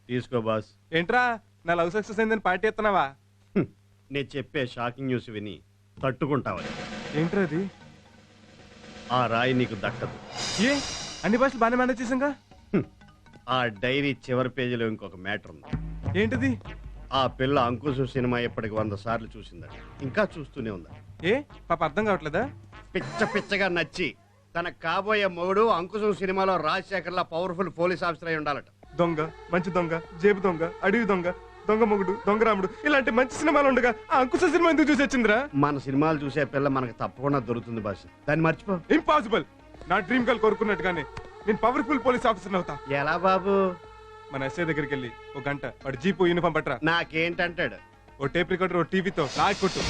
తీసుకో బాస్. ఏంట్రా నా లవ్ సక్సెస్ అయిందని పార్టీ ఎత్తనావా? నేను చెప్పే షాకింగ్ న్యూస్ విని తట్టుకుంటావని. ఏంట్రా అది? ఆ రాయి నీకు దక్కదు. ఏ అన్ని భాషలు బాగానే మేనేజ్ చేసాంగా. ఆ డైరీ చివరి పేజీలో ఇంకొక మ్యాటర్ ఉంది. ఏంటిది? ఆ పిల్ల అంకుశం సినిమా ఇప్పటికి 100 సార్లు చూసిందట, ఇంకా చూస్తూనే ఉందా. ఏ పాప అర్థం కావట్లేదా? పిచ్చ పిచ్చగా నచ్చి తన కాబోయే మొగుడు అంకుశం సినిమాలో రాజశేఖర్లా పవర్ఫుల్ పోలీస్ ఆఫీసర్ అయి ఉండాలట. దొంగ, మంచి దొంగ, జేబు దొంగ, అడవి దొంగ, దొంగ మొగుడు, దొంగ రాముడు ఇలాంటి మంచి సినిమాలు ఉండగా ఆ అంకుశ సినిమా ఎందుకు చూసి వచ్చిందిరా? మన సినిమాలు చూసే పిల్ల మనకు తప్పకుండా దొరుకుతుంది బాస్, దాన్ని మర్చిపో. ఇంపాసిబుల్. నా డ్రీమ్ గర్ల్ కోరుకున్నట్టుగానే నేను పవర్ఫుల్ పోలీస్ ఆఫీసర్ అవుతా. ఎలా బాబు? మన ఎస్ఐ దగ్గరికి వెళ్ళి ఒక గంట వాడు జీపు యూనిఫామ్ పట్టరా. నాకేంటంటాడు? ఓ టేప్ రికార్డర్, ఓ టీవీతో లాగ్ కొట్టు.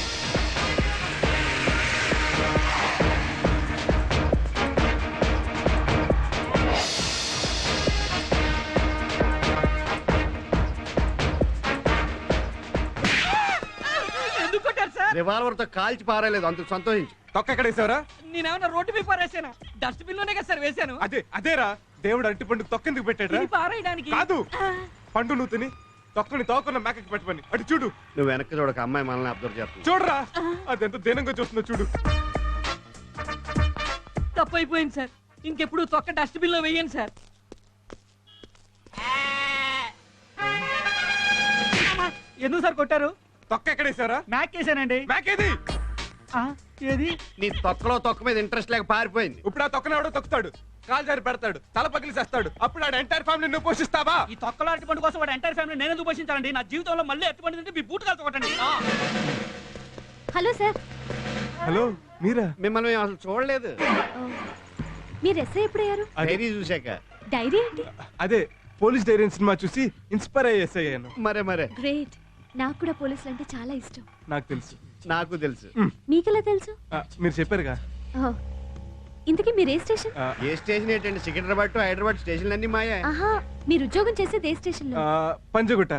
రివాల్వర్ తో కాల్చి పారేలేదు, అందుకు సంతోషించు. తొక్క ఎక్కడ వేసావరా? నేనేమన్నా రోడ్డు మీద పారేసాను, డస్ట్ బిన్ లోనే కదా సార్ వేసాను. అదేరా దేవుడు అరటి పండు తొక్కెందుకు పెట్టాడు? పారేయడానికి కాదు, పండు నువ్వు తిని తొక్కని తోకున్న మేకకి పెట్టమని. అటు చూడు. నువ్వు వెనక్కి చూడక, అమ్మాయి మనల్ని అబ్జర్వ్ చేస్తుంది. చూడరా అదెంత దీనంగా చూస్తుందో చూడు. తప్పు అయిపోయింది సార్, ఇంకెప్పుడు తొక్క డస్ట్ బిన్ లో వేయండి సార్. ఎందుకు సార్ కొట్టారు? తొక్క ఎక్కడ వేసావరా? మ్యాక్ వేసానండి. మ్యాక్ ఏది? ఏది? నీ తొక్కలో తొక్క మీద ఇంట్రెస్ట్ లేక పారిపోయింది. ఇప్పుడు ఆ తొక్కన ఎవడో తొక్కుతాడు, కాలు జారి పెడతాడు, తల పగిలి చేస్తాడు. అప్పుడు ఆడ ఎంటైర్ ఫ్యామిలీ నువ్వు పోషిస్తావా? ఈ తొక్కలో అరటిపండు కోసం వాడు ఎంటైర్ ఫ్యామిలీ నేను ఎందుకు పోషించాలండి? నా జీవితంలో మళ్ళీ అరటిపండు తింటే మీ బూట్ కాల్తో కొట్టండి. Hello sir. హలో, మీరా? మిమ్మల్ని మేము అసలు చూడలేదు. మీరు ఎస్ఐ ఎప్పుడయ్యారు? డైరీ చూశాక. డైరీ ఏంటి? అదే పోలీస్ డైరీ సినిమా చూసి ఇన్స్పైర్ అయ్యేసాను. మరే గ్రేట్. నాకు కూడా పోలీసులు అంటే చాలా ఇష్టం. నాకు తెలుసు. నాకు తెలుసు. మీకెలా తెలుసు? మీరు చెప్పారుగా. ఇంతకీ మీరు ఏ స్టేషన్? ఏ స్టేషన్ ఏంటండి? సికింద్రాబాద్ టు హైదరాబాద్ స్టేషన్లు అన్ని మాయా. ఆహా, మీరు ఉద్యోగం చేసేది ఏ స్టేషన్ లో? పంజగుట్ట.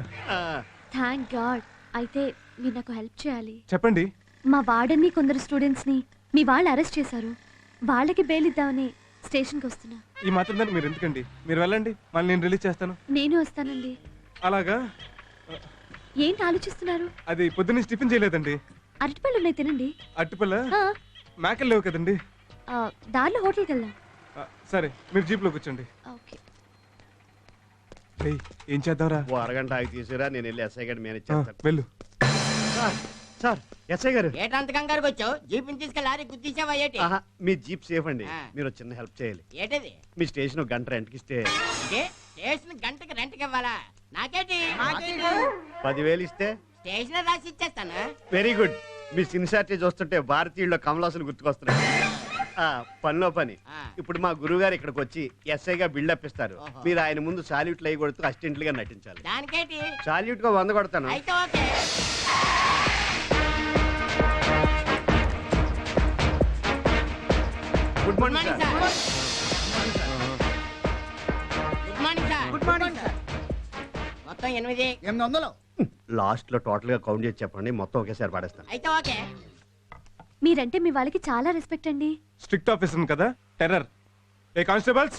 Thank God. అయితే మీరు నాకు హెల్ప్ చేయాలి. చెప్పండి. మా వార్డెన్ని కొందరు స్టూడెంట్స్ ని మీ వాళ్ళు అరెస్ట్ చేశారు. వాళ్ళకి బెయిల్ ఇద్దామని స్టేషన్ కి వస్తున్నా. ఈ మాత్రం దాన్ని మీరు ఎందుకండి? మీరు వెళ్ళండి, మళ్ళీ నేను రిలీజ్ చేస్తాను. నేను వస్తానండి. అలాగా? ఏంటి ఆలోచిస్తున్నారు? అది పొద్దున్నే టిఫిన్ చేయలేదండి. అరటిపళ్ళు ఉన్నాయి, తినండి. అరటిపళ్ళ? మేకలు లేవు కదండి. దారిలో హోటల్కి వెళ్దాం. సరే, మీరు జీప్ లో కూర్చోండి. ఓకే. ఏం చేద్దాంరా? ఓ అరగంట ఆగి తీసుకురా, నేను వెళ్ళి ఎస్ఐ గారిని మేనేజ్ చేస్తాను. వెళ్ళు. సార్, ఎస్ఐ గారు. ఏటంతకం గారికి వచ్చావు? జీప్ తీసుకెళ్ళి లారీ గుద్దించావా ఏంటి? మీ జీప్ సేఫ్ అండి, మీరు చిన్న హెల్ప్ చేయాలి. ఏంటది? మీ స్టేషన్ ఒక గంట రెంట్కి ఇస్తే. స్టేషన్ గంటకి రెంట్కి ఇవ్వాలా? నాకేంటి? 10,000 ఇస్తే స్టేషన్ రాసి ఇచ్చేస్తాను. Very good. మీ సిన్సియారిటీ చూస్తుంటే భారతీయుల్లో కమలాసులు గుర్తుకొస్తున్నాయి. పనిలో పని. ఇప్పుడు మా గురువు గారు ఇక్కడికి వచ్చి ఎస్ఐగా బిల్డప్ ఇస్తారు. మీరు ఆయన ముందు సాల్యూట్లు అయ్యి కొడుతూ అసిస్టెంట్ గా నటించాలి. దానికేంటి? సాల్యూట్ గా 100 కొడతాను. అయితే okay. Good morning sir. Good morning sir. Good morning sir. మొత్తం 800. లాస్ట్ లో టోటల్ గా కౌంట్ చేసి చెప్పండి, మొత్తం ఒకేసారి పడేస్తాను. అయితే ఓకే. మీరంటే మీ వాళ్ళకి చాలా రెస్పెక్ట్ అండి. స్ట్రిక్ట్ ఆఫీసర్ కదా, టెర్రర్. ఏ constables?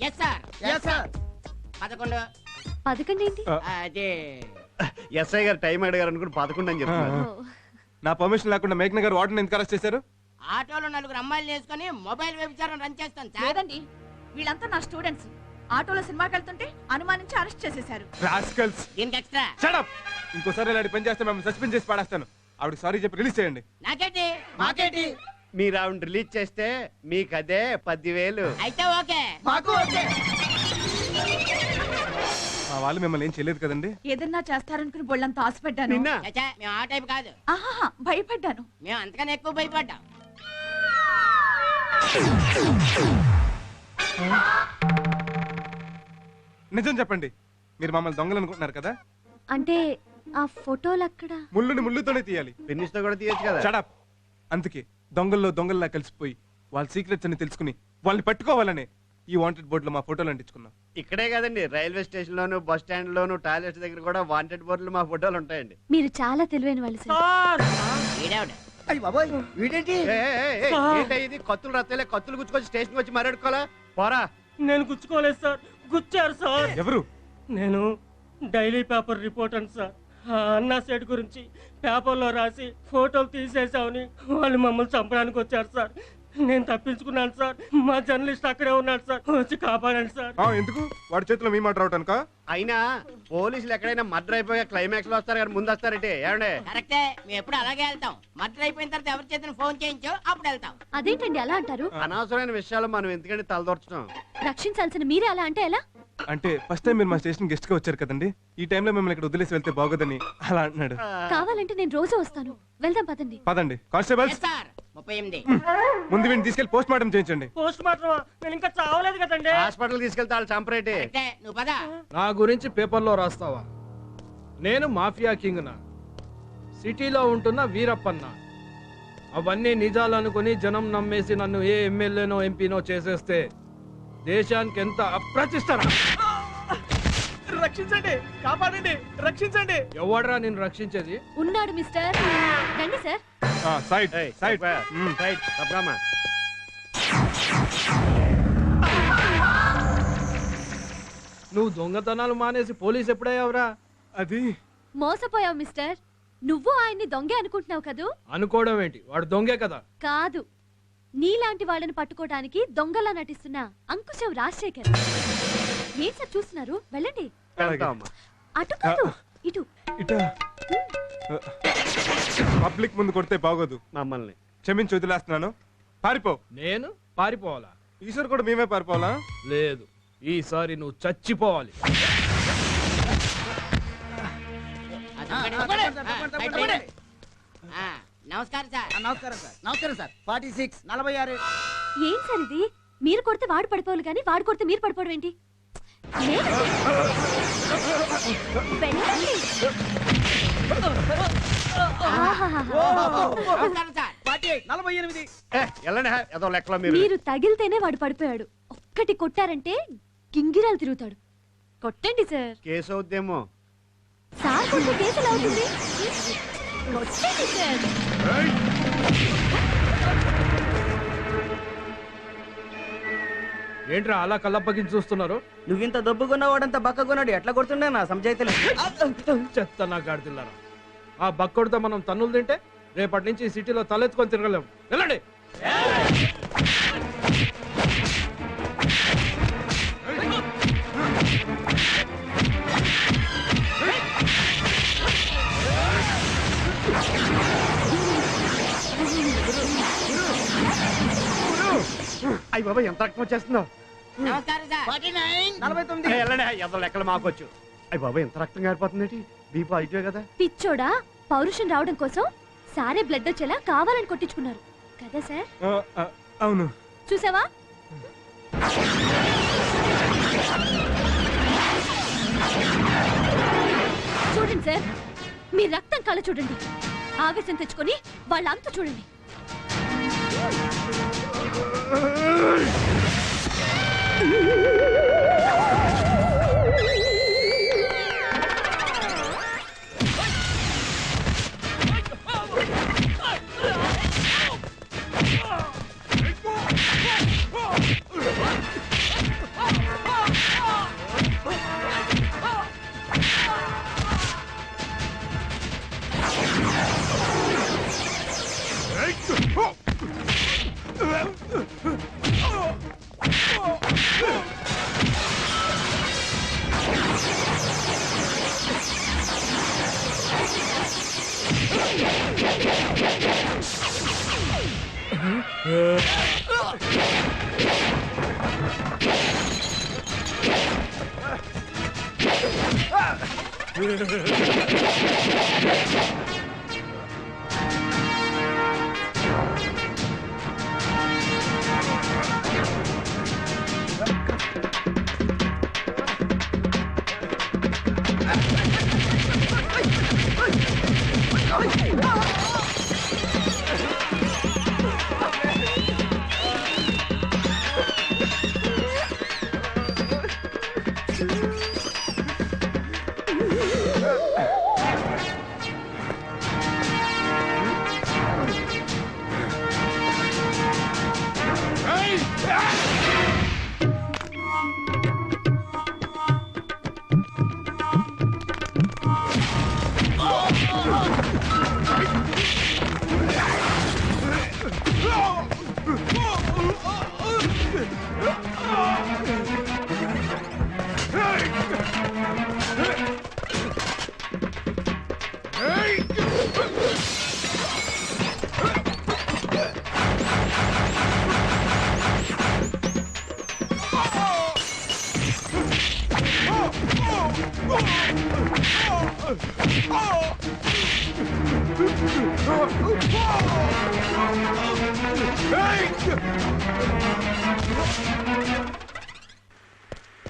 Yes sir. Yes sir. 11. 11 ఏంటి? అదే ఎస్ఐ గారు టైం అడిగారు అనుకుని 11 అని చెప్తున్నారు. నా పర్మిషన్ లేకుండా మేఘ్న గారు వార్డెన్ ఎందుకు అరెస్ట్ చేశారు? ఆటోలో 4 అమ్మాయిలు వేసుకొని మొబైల్ వ్యభిచారం రన్ చేస్తాను సార్. లేదండి, వీళ్ళంతా నా స్టూడెంట్స్. ఆటోలో సినిమాకి వెళ్తుంటే అనుమానించి అరెస్ట్ చేసేశారు. రాస్కల్స్. దీనికి ఎక్స్ట్రా. Shut up. ఇంకోసారి ఇలాంటి పని చేస్తే మేము సస్పెండ్ చేసి పడేస్తాను. ఆవిడ సారీ చెప్పి రిలీజ్ చేయండి. నాకేంటి? మాకేంటి? మీరు ఆవిడ రిలీజ్ చేస్తే మీకు అదే 10,000. అయితే ఓకే. మాకు ఓకే. మా వాళ్ళు మిమ్మల్ని ఏం చేయలేదు కదండి? ఏదన్నా చేస్తారనుకుని బొళ్ళంతా ఆశపడ్డాను. నిన్న చచ్చా, మేము ఆ టైప్ కాదు. ఆహా, భయపడ్డాను. మేము అంతకన్నా ఎక్కువ భయపడ్డాం. నిజం చెప్పండి, మీరు మమ్మల్ని దొంగలు అనుకుంటున్నారు కదా? అంటే ఆ ఫోటోలు అక్కడ ముళ్ళుని ముళ్ళుతోనే తీయాలి, పెన్నిస్తో కూడా తీయచ్చు కదా. షట్ అందుకే దొంగల్లో దొంగల్లా కలిసిపోయి వాళ్ళ సీక్రెట్స్ అని తెలుసుకుని వాళ్ళని పట్టుకోవాలనే ఈ వాంటెడ్ బోర్డులో మా ఫోటోలు అంటించుకున్నాం. ఇక్కడే కదండి, రైల్వే స్టేషన్ లోను, బస్ స్టాండ్ లోను, టాయిలెట్స్ దగ్గర కూడా వాంటెడ్ బోర్డులు మా ఫోటోలు ఉంటాయండి. మీరు చాలా తెలివైన వాళ్ళు సార్. ఇది కత్తులు రత్తలే, కత్తులు గుచ్చుకొచ్చి స్టేషన్ వచ్చి మరాడుకోవాలా? పోరా. నేను గుచ్చుకోలేదు సార్, గుచ్చారు సార్. ఎవరు? నేను డైలీ పేపర్ రిపోర్టర్ సార్. ఆ అన్నా సెట్ గురించి పేపర్లో రాసి ఫోటోలు తీసేసామని వాళ్ళు మమ్మల్ని చంపడానికి వచ్చారు సార్. నేను తప్పించుకున్నాను సార్. మా జర్నలిస్ట్ అక్కడే ఉన్నాడు సార్, వచ్చి కాపాడండి సార్. ఎందుకు వాడి చేతిలో మీ మాట రావటానిక? అయినా పోలీసులు ఎక్కడైనా మర్డర్ అయిపోయా క్లైమాక్స్ లో వస్తారు కానీ ముందు వస్తారంటే ఏమండే? కరెక్టే, మేము ఎప్పుడు అలాగే వెళ్తాం. మర్డర్ అయిపోయిన తర్వాత ఎవరి చేతిని ఫోన్ చేయించో అప్పుడు వెళ్తాం. అదేంటండి అలా అంటారు? అనవసరమైన విషయాలు మనం ఎందుకంటే తలదొరచడం. రక్షించాల్సిన మీరే అలా అంటే ఎలా? అంటే ఫస్ట్ టైం మీరు మా స్టేషన్ గెస్ట్ గా వచ్చారు కదండి, ఈ టైంలో మిమ్మల్ని ఇక్కడ వదిలేసి వెళ్తే బాగోదని అలా అంటున్నాడు. కావాలంటే నేను రోజు వస్తాను, వెళ్దాం పదండి. పదండి కానిస్టేబుల్స్, ఎస్ సార్. 38. ముందు వీడిని తీసుకెళ్లి పోస్ట్ మార్టం చేయించండి. పోస్ట్ మార్టం నేను ఇంకా చావలేదు కదండి. హాస్పిటల్ తీసుకెళ్తే వాళ్ళు చంపరేటే. కరెక్టే, నువ్వు పద. నా గురించి పేపర్లో రాస్తావా? నేను మాఫియా కింగ్నా, సిటీలో ఉంటున్న వీరప్పన్న. అవన్నీ నిజాలు అనుకుని జనం నమ్మేసి నన్ను ఏ ఎమ్మెల్యేనో ఎంపీనో చేసేస్తే దేశానికి ఎంత అప్రతిష్టరా. రక్షించండి, కాపాడండి, రక్షించండి. ఎవడ్రా నిన్ను రక్షించేది? ఉన్నాడు మిస్టర్. రండి సార్. సైడ్ ఏయ్, సైడ్ సైడ్ తప్పగామా. నువ్వు దొంగతనాలు మానేసి పోలీస్ ఎప్పుడయ్యావురా? అది మోసపోయావు మిస్టర్. నువ్వు ఆయన్ని దొంగే అనుకుంటున్నావు కదూ? అనుకోవడం ఏంటి, వాడు దొంగే కదా. కాదు, నీలాంటి వాళ్ళని పట్టుకోవడానికి దొంగలా నటిస్తున్న అంకుశం రాజశేఖర్. ఏం సార్ చూస్తున్నారు? వెళ్ళండి. వెళ్తామమ్మా. అటు కాదు, ఇటు. ఇట పబ్లిక్ ముందు కొడితే బాగోదు. మమ్మల్ని క్షమించి వదిలేస్తున్నాను, పారిపో. నేను పారిపోవాలా? ఈశ్వర్ కూడా మేమే పారిపోవాలా? లేదు, ఈసారి నువ్వు చచ్చిపోవాలి. నమస్కారం సార్. నమస్కారం సార్. నమస్కారం సార్. 46 46. ఏం సార్ ఇది? మీరు కొడితే వాడు పడిపోవాలి కానీ వాడు కొడితే మీరు పడిపోవడం ఏంటి? వెళ్ళండి. నమస్కారం సార్. 48 48. వెళ్ళండి ఏదో లెక్కలో మీరు. మీరు తగిలితేనే వాడు పడిపోయాడు. ఒక్కటి కొట్టారంటే గింగిరాలు తిరుగుతాడు. కొట్టండి సార్. కేసు అవుద్దేమో. సార్ కొట్టే కేసు ఎలా అవుతుంది? కొట్టండి సార్. ఏంట్రా అలా కళ్ళప్పగించి చూస్తున్నారు? నువ్వింత దొబ్బుకున్నవాడంత బక్కకున్నాడు, ఎట్లా కొడుతుండే నా సంజాయితలే. చెత్త నా గాడిదిల్లారా. ఆ బక్కొడితో మనం తన్నులు తింటే రేపటి నుంచి సిటీలో తలెత్తుకొని తిరగలేము. వెళ్ళండి. అయ్యి బాబా ఎంత రక్తం వచ్చేస్తుందో. నమస్కారం సార్. 49 49. వెళ్ళండి ఏదో లెక్కలు మాకొచ్చు. అయ్యి బాబా ఎంత రక్తం గారిపోతుంది. బీపీ అయిపోయా కదా. పిచ్చోడా, పౌరుషం రావడం కోసం సారే బ్లడ్ వచ్చేలా కావాలని కొట్టించుకున్నారు కదా సార్? అవును. చూసావా? చూడండి సార్, మీ రక్తం కళ చూడండి. ఆవేశం తెచ్చుకొని వాళ్ళ అంతు చూడండి.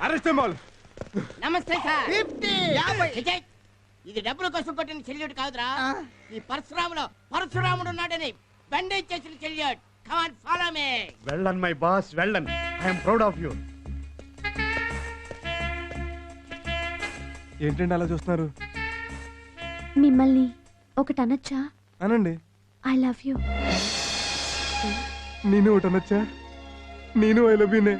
అరెస్ట్ వాళ్ళు. నమస్తే సార్ విజయ్, ఇది డబ్బుల కోసం కొట్టిన చెల్లియుడు కాదురా. ఈ పరశురాములో పరశురాముడు ఉన్నాడని బండేజ్ చేసిన చెల్లియుడు. Come on follow me. Well done my boss, well done. I'm proud of you. ఏంటండి అలా చూస్తున్నారు? మిమ్మల్ని ఒకటి అనొచ్చా? అనండి. I love you. నేను ఒకటి అనొచ్చా? నేను ఐ లవ్ యూనే.